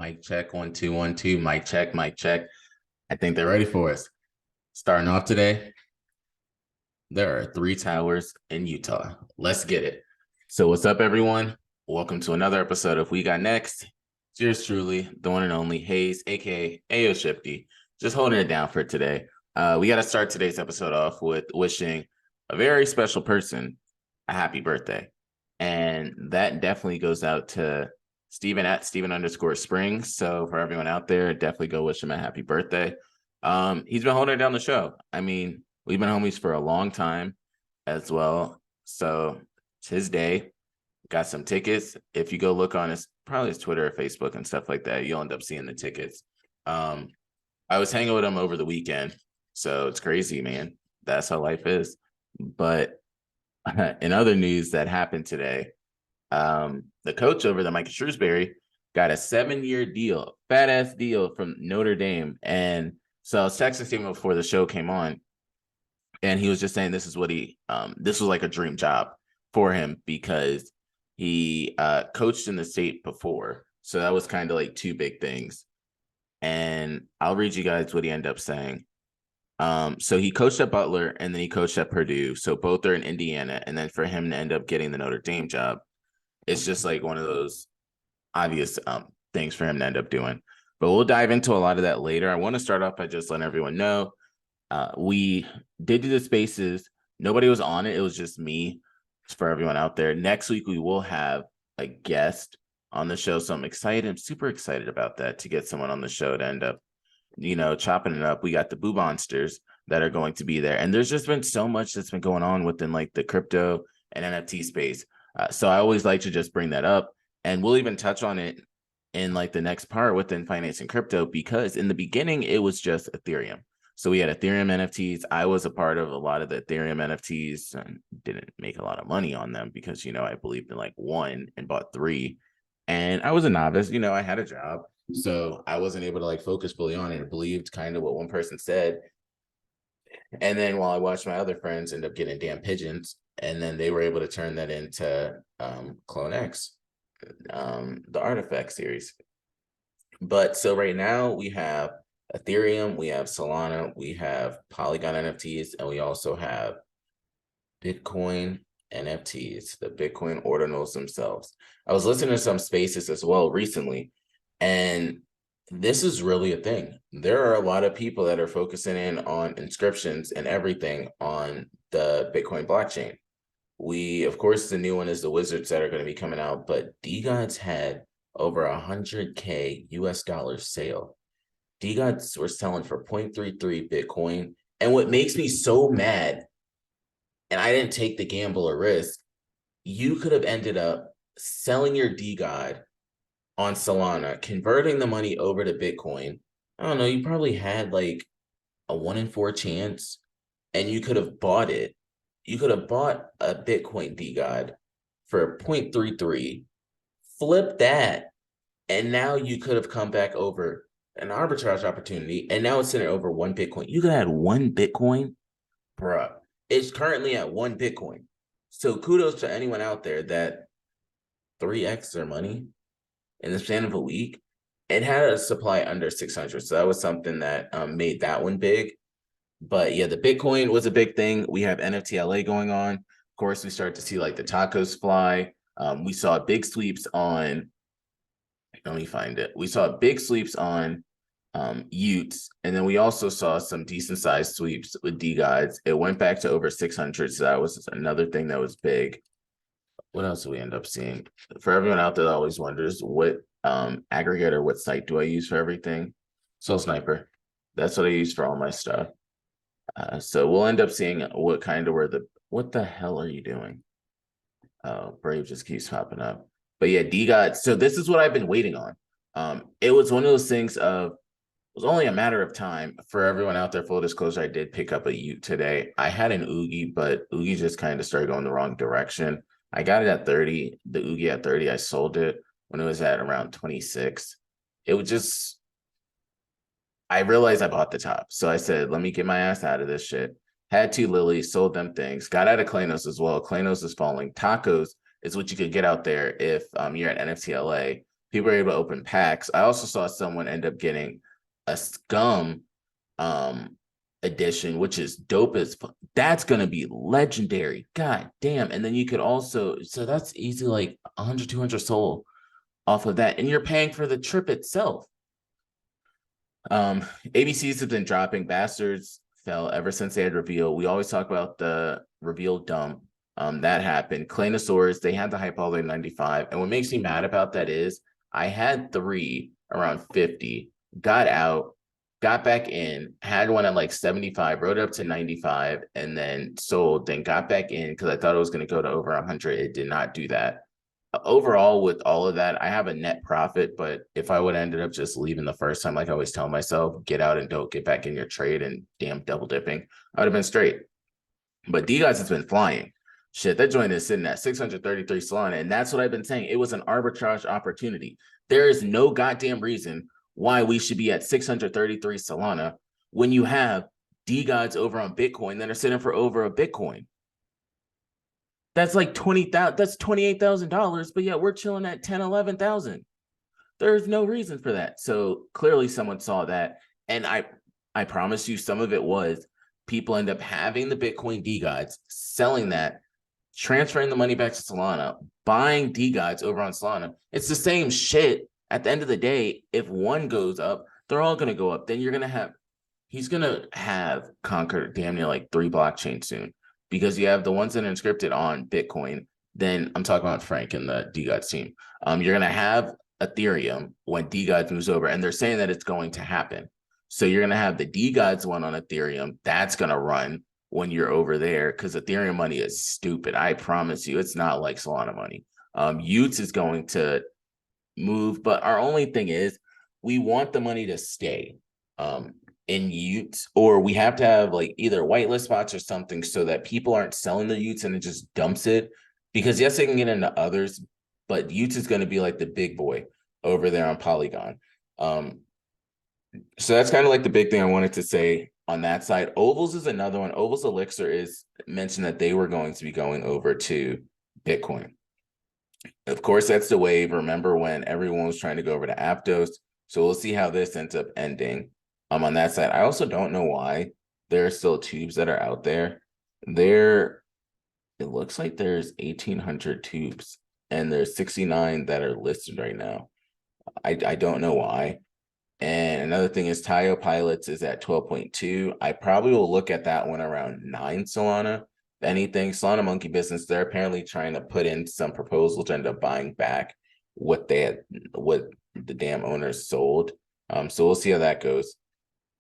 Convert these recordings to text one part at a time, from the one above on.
Mic check, 1 2 1 2. Mic check, mic check. I think they're ready for us. Starting off today, there are 3 towers in Utah. Let's get it. So, what's up, everyone? Welcome to another episode of We Got Next. It's yours truly, the one and only Hayes, aka Ayo Shifty, just holding it down for today. We got to start today's episode off with wishing a very special person a happy birthday, and that definitely goes out to Steven at Steven_Springs. So for everyone out there, definitely go wish him a happy birthday. He's been holding down the show. I mean, we've been homies for a long time as well. So it's his day. Got some tickets. If you go look on his Twitter or Facebook and stuff like that, you'll end up seeing the tickets. I was hanging with him over the weekend. So it's crazy, man. That's how life is. But in other news that happened today, the coach over there, Mike Shrewsbury, got a 7-year deal, fat ass deal from Notre Dame. And so I was texting him before the show came on, and he was just saying this is what this was like a dream job for him because he coached in the state before. So that was kind of like 2 big things. And I'll read you guys what he ended up saying. So he coached at Butler and then he coached at Purdue. So both are in Indiana. And then for him to end up getting the Notre Dame job, it's just like one of those obvious things for him to end up doing. But we'll dive into a lot of that later. I want to start off by just letting everyone know we did do the spaces. Nobody was on it. It was just me. For everyone out there. Next week, we will have a guest on the show. So I'm excited. I'm super excited about that, to get someone on the show to end up, chopping it up. We got the Boo Monsters that are going to be there. And there's just been so much that's been going on within like the crypto and NFT space. So I always like to just bring that up. And we'll even touch on it in like the next part within finance and crypto, because in the beginning, it was just Ethereum. So we had Ethereum NFTs. I was a part of a lot of the Ethereum NFTs and didn't make a lot of money on them because, I believed in like 1 and bought 3. And I was a novice, I had a job. So I wasn't able to like focus fully on it. I believed kind of what one person said. And then while I watched my other friends end up getting damn pigeons, and then they were able to turn that into Clone X, the Artifact series. But so right now we have Ethereum, we have Solana, we have Polygon NFTs, and we also have Bitcoin NFTs, the Bitcoin ordinals themselves. I was listening to some spaces as well recently, and this is really a thing. There are a lot of people that are focusing in on inscriptions and everything on the Bitcoin blockchain. Of course, the new one is the Wizards that are going to be coming out, but DeGods had over $100K US dollars sale. DeGods were selling for 0.33 Bitcoin. And what makes me so mad, and I didn't take the gamble or risk, you could have ended up selling your DeGod on Solana, converting the money over to Bitcoin. I don't know, you probably had like a 1 in 4 chance, and you could have bought it. You could have bought a Bitcoin DeGod for 0.33, flip that, and now you could have come back over an arbitrage opportunity, and now it's sitting over 1 Bitcoin. You could have had 1 Bitcoin, bruh. It's currently at 1 Bitcoin. So kudos to anyone out there that 3x their money in the span of a week. It had a supply under 600, so that was something that made that one big. But yeah, the Bitcoin was a big thing. We have NFT LA going on. Of course, we start to see like the tacos fly. We saw big sweeps on. Let me find it. We saw big sweeps on Utes, and then we also saw some decent sized sweeps with DeGods. It went back to over 600, so that was another thing that was big. What else do we end up seeing? For everyone out there that always wonders what aggregator, what site do I use for everything? Soul Sniper. That's what I use for all my stuff. So we'll end up seeing what the hell are you doing? Oh, Brave just keeps popping up. But yeah, DeGod. So this is what I've been waiting on. It was one of those things of, it was only a matter of time. For everyone out there, full disclosure, I did pick up a Ute today. I had an Oogie, but Oogie just kind of started going the wrong direction. I got it at 30, the Oogie at 30. I sold it when it was at around 26. It was just, I realized I bought the top. So I said, let me get my ass out of this shit. Had 2 lilies, sold them things, got out of Klanos as well. Klanos is falling. Tacos is what you could get out there if you're at NFT LA. People are able to open packs. I also saw someone end up getting a scum edition, which is dope as fuck. That's gonna be legendary. God damn. And then you could also, so that's easy, like 100, 200 soul off of that. And you're paying for the trip itself. ABCs have been dropping. Bastards fell ever since they had reveal. We always talk about the reveal dump. That happened. Claynosaurus, they had the hype all the way to 95. And what makes me mad about that is I had 3 around 50, got out, got back in, had one at like 75, rode up to 95, and then sold, then got back in because I thought it was going to go to over 100. It did not do that. Overall, with all of that, I have a net profit, but if I would have ended up just leaving the first time, like I always tell myself, get out and don't get back in your trade and damn double dipping, I would have been straight. But D guys has been flying. Shit, that joint is sitting at 633 Solana, and that's what I've been saying. It was an arbitrage opportunity. There is no goddamn reason why we should be at 633 Solana when you have D gods over on Bitcoin that are sitting for over a Bitcoin. That's like 20,000. That's $28,000. But yeah, we're chilling at 10, 11,000. There's no reason for that. So clearly someone saw that. And I promise you, some of it was people end up having the Bitcoin D gods, selling that, transferring the money back to Solana, buying D gods over on Solana. It's the same shit. At the end of the day, if one goes up, they're all going to go up. Then you're going to have, he's going to have conquered damn near like 3 blockchains soon. Because you have the ones that are inscripted on Bitcoin. Then I'm talking about Frank and the DGods team. You're going to have Ethereum when DGods moves over, and they're saying that it's going to happen. So you're going to have the DGods one on Ethereum. That's going to run when you're over there because Ethereum money is stupid. I promise you, it's not like Solana money. Utes is going to move, but our only thing is we want the money to stay. In Utes, or we have to have like either whitelist spots or something so that people aren't selling the Utes and it just dumps it. Because yes, they can get into others, but Utes is going to be like the big boy over there on Polygon. So that's kind of like the big thing I wanted to say on that side. Ovals is another one. Ovals Elixir is mentioned that they were going to be going over to Bitcoin. Of course, that's the wave. Remember when everyone was trying to go over to Aptos? So we'll see how this ends up ending. On that side, I also don't know why there are still tubes that are out there. It looks like there's 1,800 tubes, and there's 69 that are listed right now. I don't know why. And another thing is Tayo Pilots is at 12.2. I probably will look at that one around 9 Solana. If anything, Solana Monkey Business, they're apparently trying to put in some proposal to end up buying back what the damn owners sold. So we'll see how that goes.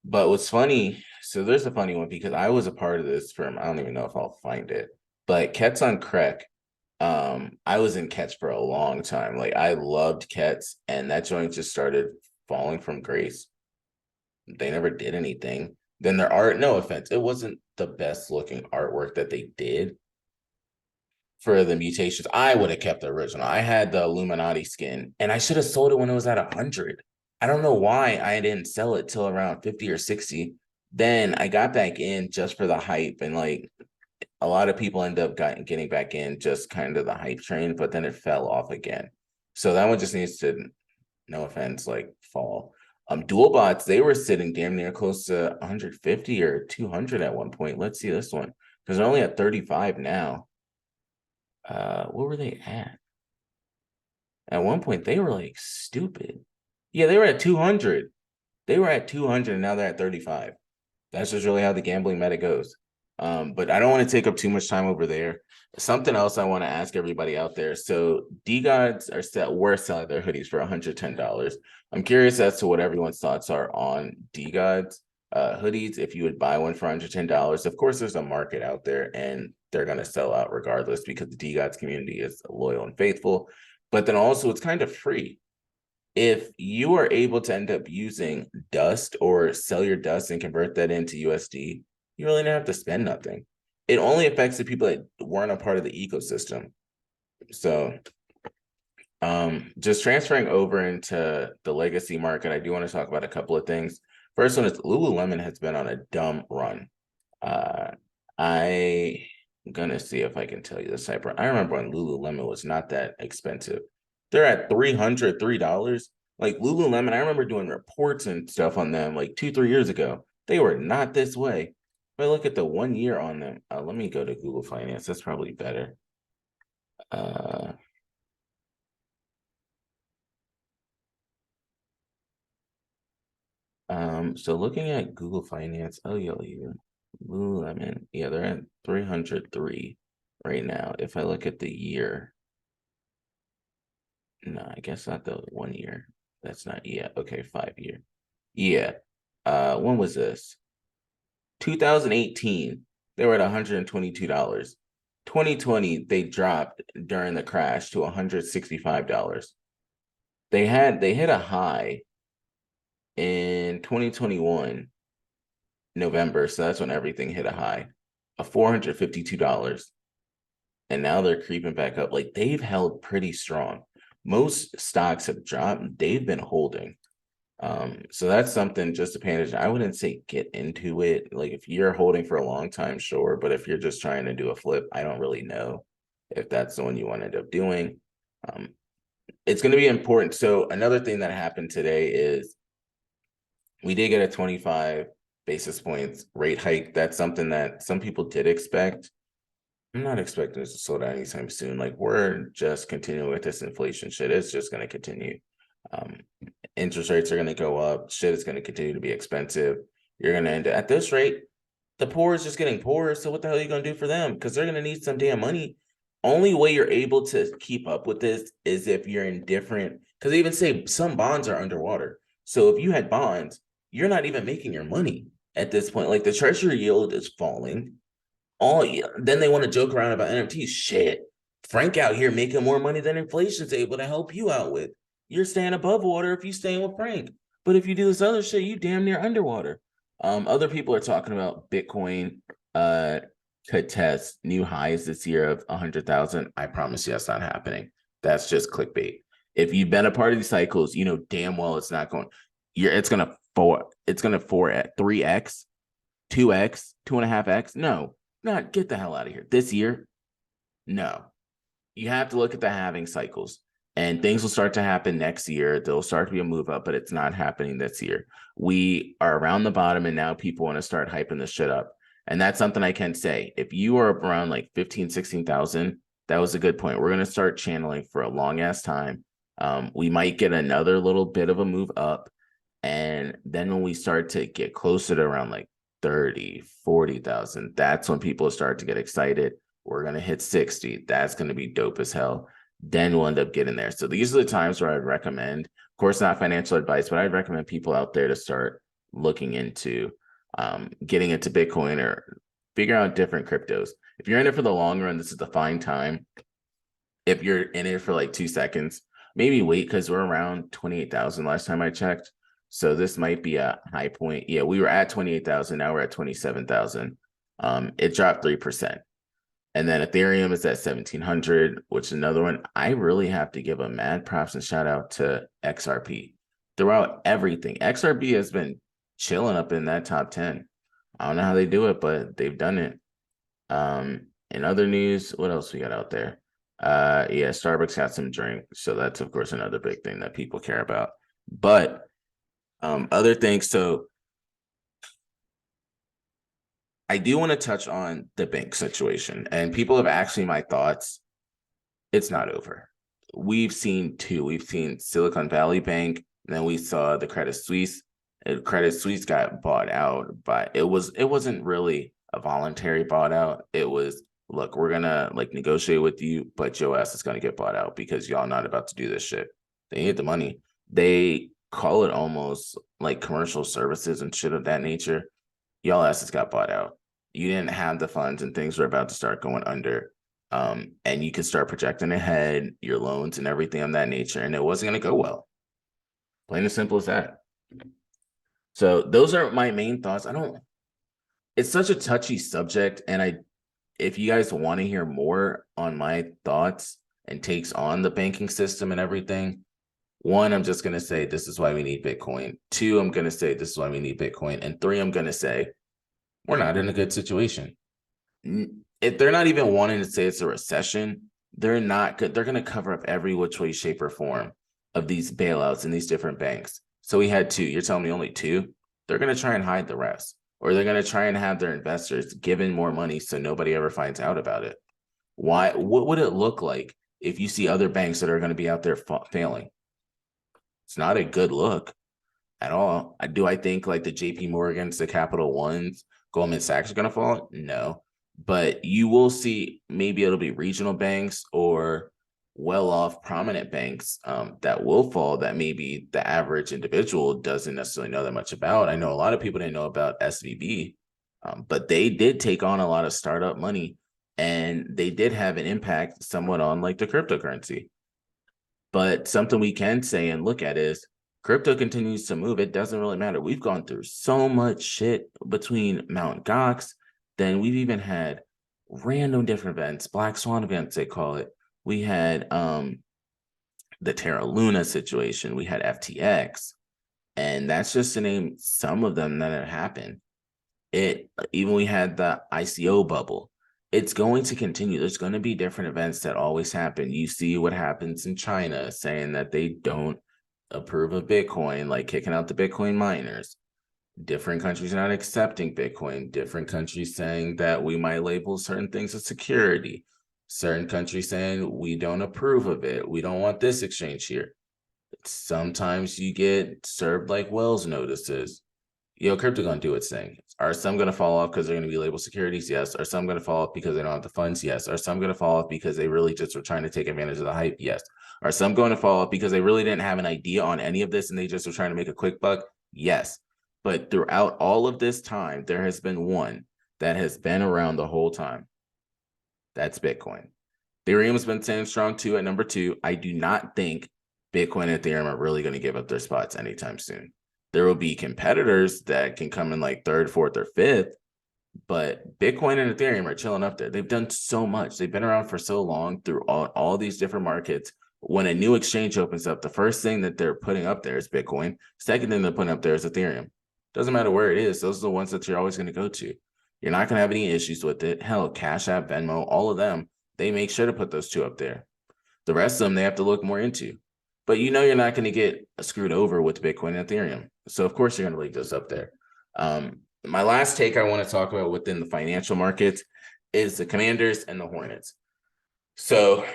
But what's funny, so there's a funny one because I was a part of this firm. I don't even know if I'll find it. But Kets on Krek, I was in Kets for a long time. Like I loved Kets, and that joint just started falling from grace. They never did anything. Then their art, no offense, it wasn't the best looking artwork that they did for the mutations. I would have kept the original. I had the Illuminati skin, and I should have sold it when it was at 100. I don't know why I didn't sell it till around 50 or 60. Then I got back in just for the hype, and like a lot of people end up getting back in just kind of the hype train, but then it fell off again. So that one just needs to, no offense, like fall. Dual bots, they were sitting damn near close to 150 or 200 at one point. Let's see this one because they're only at 35 now. What were they at? At one point, they were like stupid. Yeah, they were at 200. They were at 200, and now they're at 35. That's just really how the gambling meta goes. But I don't want to take up too much time over there. Something else I want to ask everybody out there. So DGods were selling their hoodies for $110. I'm curious as to what everyone's thoughts are on DGods hoodies. If you would buy one for $110, of course, there's a market out there, and they're going to sell out regardless because the DGods community is loyal and faithful. But then also, it's kind of free. If you are able to end up using dust or sell your dust and convert that into USD, you really don't have to spend nothing. It only affects the people that weren't a part of the ecosystem. So just transferring over into the legacy market, I do want to talk about a couple of things. First one is Lululemon has been on a dumb run. I'm going to see if I can tell you this. I remember when Lululemon was not that expensive. they're at $303. Like Lululemon, I remember doing reports and stuff on them like 2-3 years ago. They were not this way. If I look at the 1 year on them, let me go to Google Finance. That's probably better. So looking at Google Finance, Lululemon, yeah, they're at 303 right now. If I look at the year, no, I guess not the 1 year. That's not, yeah, okay, 5 year. Yeah. When was this? 2018, they were at $122. 2020, they dropped during the crash to $165. They hit a high in 2021 November, so that's when everything hit a high of $452. And now they're creeping back up. Like, they've held pretty strong. Most stocks have dropped, they've been holding. So that's something just to pay attention. I wouldn't say get into it. Like, if you're holding for a long time, sure. But if you're just trying to do a flip, I don't really know if that's the one you want to end up doing. It's going to be important. So another thing that happened today is we did get a 25 basis points rate hike. That's something that some people did expect. I'm not expecting this to slow down anytime soon. Like, we're just continuing with this inflation shit. It's just going to continue. Interest rates are going to go up. Shit is going to continue to be expensive. You're going to end up at this rate. The poor is just getting poorer. So what the hell are you going to do for them? Because they're going to need some damn money. Only way you're able to keep up with this is if you're in different, because they even say some bonds are underwater. So if you had bonds, you're not even making your money at this point. Like, the treasury yield is falling. Then they want to joke around about NFTs. Shit, Frank out here making more money than inflation's able to help you out with. You're staying above water if you staying with Frank. But if you do this other shit, you damn near underwater. Other people are talking about Bitcoin could test new highs this year of 100,000. I promise you that's not happening. That's just clickbait. If you've been a part of these cycles, you know damn well it's not going. It's gonna 3x, 2x, 2.5x. No, not get the hell out of here. This year, no. You have to look at the halving cycles, and things will start to happen next year. There'll start to be a move up, but it's not happening this year. We are around the bottom, and now people want to start hyping this shit up. And that's something I can say. If you are around like 15, 16,000, that was a good point. We're going to start channeling for a long ass time. We might get another little bit of a move up. And then when we start to get closer to around like 30, 40,000, that's when people start to get excited. We're going to hit 60. That's going to be dope as hell. Then we'll end up getting there. So these are the times where I'd recommend, of course, not financial advice, but I'd recommend people out there to start looking into getting into Bitcoin or figure out different cryptos. If you're in it for the long run, this is the fine time. If you're in it for like 2 seconds, maybe wait, because we're around 28,000 last time I checked. So this might be a high point. Yeah, we were at 28,000. Now we're at 27,000. It dropped 3%. And then Ethereum is at 1,700, which is another one. I really have to give a mad props and shout out to XRP. Throughout everything, XRP has been chilling up in that top 10. I don't know how they do it, but they've done it. In other news, what else we got out there? Yeah, Starbucks got some drink. So that's, of course, another big thing that people care about. But other things, so I do want to touch on the bank situation, and people have asked me my thoughts. It's not over. We've seen two. We've seen Silicon Valley Bank, and then we saw the Credit Suisse. Credit Suisse got bought out, but it wasn't really a voluntary bought out. It was, look, we're gonna like negotiate with you, but your ass is gonna get bought out because y'all not about to do this shit. They need the money. They call it almost like commercial services and shit of that nature. Y'all asses got bought out. You didn't have the funds, and things were about to start going under. And you could start projecting ahead your loans and everything of that nature, and it wasn't going to go well. Plain and simple as that. So those are my main thoughts. It's such a touchy subject, and if you guys want to hear more on my thoughts and takes on the banking system and everything, one, I'm just going to say this is why we need Bitcoin. Two, I'm going to say this is why we need Bitcoin. And three, I'm going to say we're not in a good situation. If they're not even wanting to say it's a recession, they're not good. They're going to cover up every which way, shape, or form of these bailouts in these different banks. So we had two. You're telling me only two? They're going to try and hide the rest, or they're going to try and have their investors given more money so nobody ever finds out about it. Why? What would it look like if you see other banks that are going to be out there failing? It's not a good look at all. Do I think like the JP Morgans, the Capital Ones, Goldman Sachs are going to fall? No. But you will see maybe it'll be regional banks or well-off prominent banks that will fall that maybe the average individual doesn't necessarily know that much about. I know a lot of people didn't know about SVB, but they did take on a lot of startup money and they did have an impact somewhat on like the cryptocurrency. But something we can say and look at is crypto continues to move. It doesn't really matter. We've gone through so much shit between Mount Gox. Then we've even had random different events, Black Swan events, they call it. We had the Terra Luna situation. We had FTX. And that's just to name some of them that have happened. Even we had the ICO bubble. It's going to continue. There's going to be different events that always happen. You see what happens in China saying that they don't approve of Bitcoin, like kicking out the Bitcoin miners. Different countries not accepting Bitcoin. Different countries saying that we might label certain things as security. Certain countries saying we don't approve of it. We don't want this exchange here. Sometimes you get served like Wells notices. Crypto gonna do its thing. Are some gonna fall off because they're gonna be labeled securities? Yes. Are some gonna fall off because they don't have the funds? Yes. Are some gonna fall off because they really just were trying to take advantage of the hype? Yes. Are some going to fall off because they really didn't have an idea on any of this and they just were trying to make a quick buck? Yes. But throughout all of this time, there has been one that has been around the whole time. That's Bitcoin. Ethereum has been staying strong too at number 2. I do not think Bitcoin and Ethereum are really going to give up their spots anytime soon. There will be competitors that can come in like 3rd, 4th, or 5th, but Bitcoin and Ethereum are chilling up there. They've done so much. They've been around for so long through all these different markets. When a new exchange opens up, the first thing that they're putting up there is Bitcoin. Second thing they're putting up there is Ethereum. Doesn't matter where it is. Those are the ones that you're always going to go to. You're not going to have any issues with it. Hell, Cash App, Venmo, all of them, they make sure to put those two up there. The rest of them, they have to look more into. But you're not going to get screwed over with Bitcoin and Ethereum. So, of course, you're going to leave those up there. My last take I want to talk about within the financial markets is the Commanders and the Hornets. So,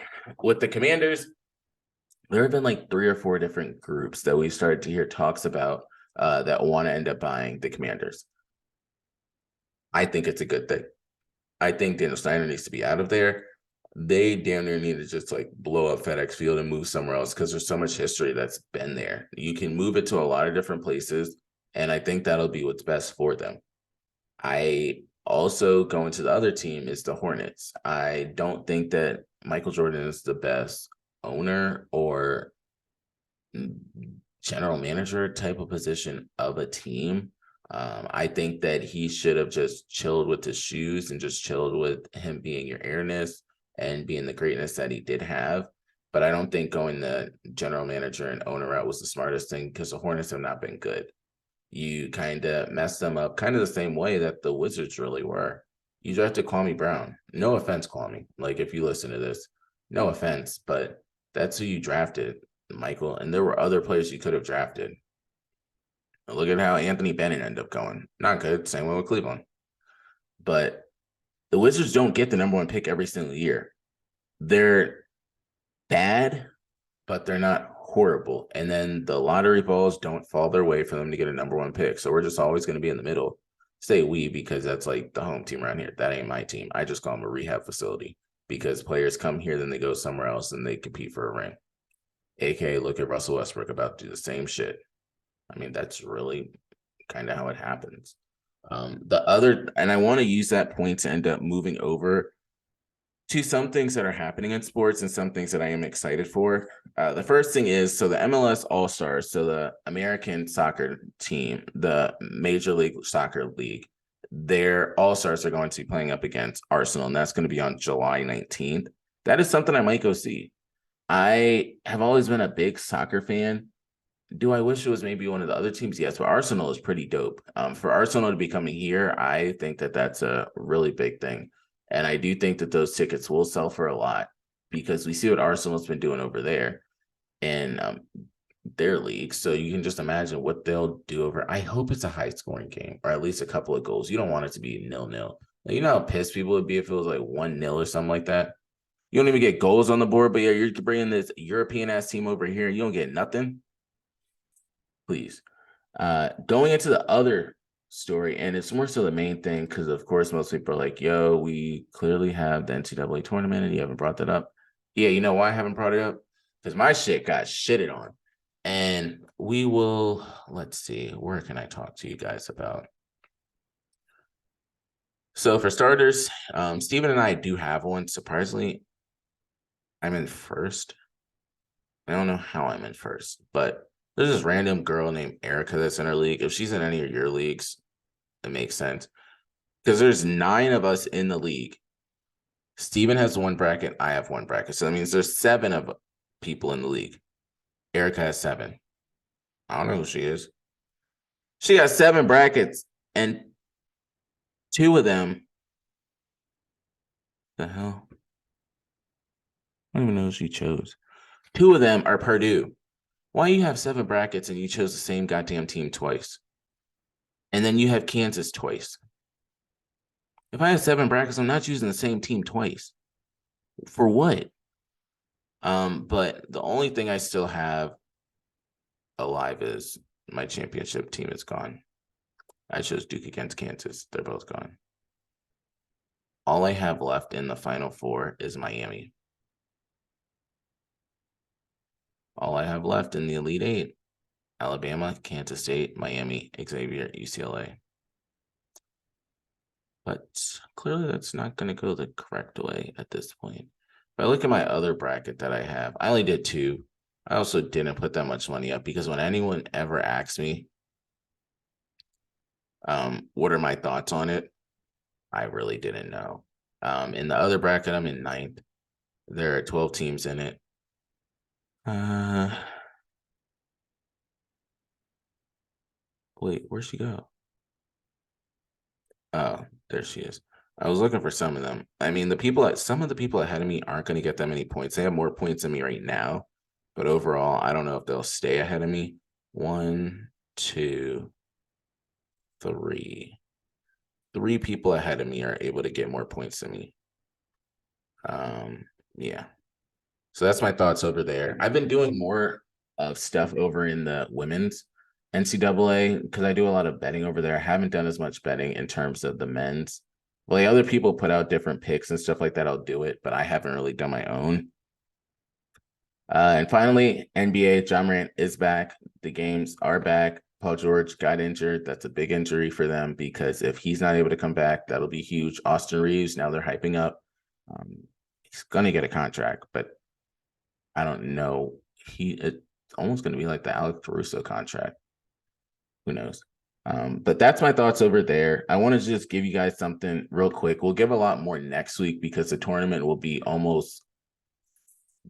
with the Commanders, there have been like 3 or 4 different groups that we started to hear talks about that want to end up buying the Commanders. I think it's a good thing. I think Daniel Snyder needs to be out of there. They damn near need to just like blow up FedEx Field and move somewhere else because there's so much history that's been there. You can move it to a lot of different places, and I think that'll be what's best for them. I also go into the other team is the Hornets. I don't think that Michael Jordan is the best owner or general manager type of position of a team. I think that he should have just chilled with his shoes and just chilled with him being your airness and being the greatness that he did have. But I don't think going the general manager and owner route was the smartest thing because the Hornets have not been good. You kind of messed them up kind of the same way that the Wizards really were. You drafted Kwame Brown. No offense, Kwame. Like, if you listen to this, no offense, but that's who you drafted, Michael. And there were other players you could have drafted. Look at how Anthony Bennett ended up going. Not good. Same way with Cleveland. But the Wizards don't get the number 1 pick every single year. They're bad, but they're not horrible. And then the lottery balls don't fall their way for them to get a number 1 pick. So we're just always going to be in the middle. Say we because that's like the home team around here. That ain't my team. I just call them a rehab facility because players come here, then they go somewhere else and they compete for a ring. AKA look at Russell Westbrook about to do the same shit. I mean, that's really kind of how it happens. And I want to use that point to end up moving over to some things that are happening in sports and some things that I am excited for. The first thing is, so the MLS All-Stars, so the American soccer team, the Major League Soccer League, their All-Stars are going to be playing up against Arsenal, and that's going to be on July 19th. That is something I might go see. I have always been a big soccer fan. Do I wish it was maybe one of the other teams? Yes, but Arsenal is pretty dope. For Arsenal to be coming here, I think that that's a really big thing. And I do think that those tickets will sell for a lot. because we see what Arsenal's been doing over there in their league. So you can just imagine what they'll do over. I hope it's a high scoring game or at least a couple of goals. You don't want it to be 0-0. You know how pissed people would be if it was like 1-0 or something like that. You don't even get goals on the board, but yeah, you're bringing this European ass team over here. You don't get nothing. Please. Going into the other story, and it's more so the main thing because, of course, most people are like, yo, we clearly have the NCAA tournament and you haven't brought that up. Yeah, you know why I haven't brought it up? Because my shit got shitted on. And we will, let's see, where can I talk to you guys about? So for starters, Steven and I do have one. Surprisingly, I'm in first. I don't know how I'm in first, but there's this random girl named Erica that's in our league. If she's in any of your leagues, it makes sense. Because there's 9 of us in the league. Steven has one bracket. I have one bracket. So that means there's 7 of people in the league. Erica has 7. I don't know who she is. She got 7 brackets, and 2 of them. The hell? I don't even know who she chose. 2 of them are Purdue. Why you have 7 brackets and you chose the same goddamn team twice? And then you have Kansas twice. If I have 7 brackets, I'm not choosing the same team twice. For what? But the only thing I still have alive is my championship team is gone. I chose Duke against Kansas. They're both gone. All I have left in the Final Four is Miami. All I have left in the Elite 8, Alabama, Kansas State, Miami, Xavier, UCLA. But clearly that's not going to go the correct way at this point. If I look at my other bracket that I have, I only did 2. I also didn't put that much money up because when anyone ever asks me, what are my thoughts on it? I really didn't know. In the other bracket, I'm in 9th. There are 12 teams in it. Wait, where'd she go? Oh, there she is. I was looking for some of them. I mean, some of the people ahead of me aren't going to get that many points. They have more points than me right now. But overall, I don't know if they'll stay ahead of me. 1, 2, 3. 3 people ahead of me are able to get more points than me. Yeah. So that's my thoughts over there. I've been doing more of stuff over in the women's NCAA because I do a lot of betting over there. I haven't done as much betting in terms of the men's. Well, the other people put out different picks and stuff like that. I'll do it, but I haven't really done my own. And finally, NBA, Ja Morant is back. The games are back. Paul George got injured. That's a big injury for them because if he's not able to come back, that'll be huge. Austin Reeves, now they're hyping up. He's going to get a contract, but I don't know. It's almost going to be like the Alex Caruso contract. Who knows? But that's my thoughts over there. I want to just give you guys something real quick. We'll give a lot more next week because the tournament will be almost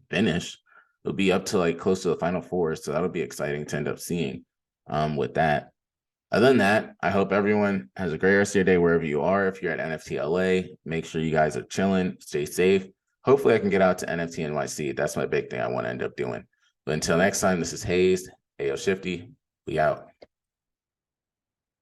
finished. It'll be up to like close to the Final Four. So that'll be exciting to end up seeing with that. Other than that, I hope everyone has a great rest of your day wherever you are. If you're at NFT LA, make sure you guys are chilling, stay safe. Hopefully I can get out to NFT NYC. That's my big thing I want to end up doing. But until next time, this is Hayes, AO Shifty. We out.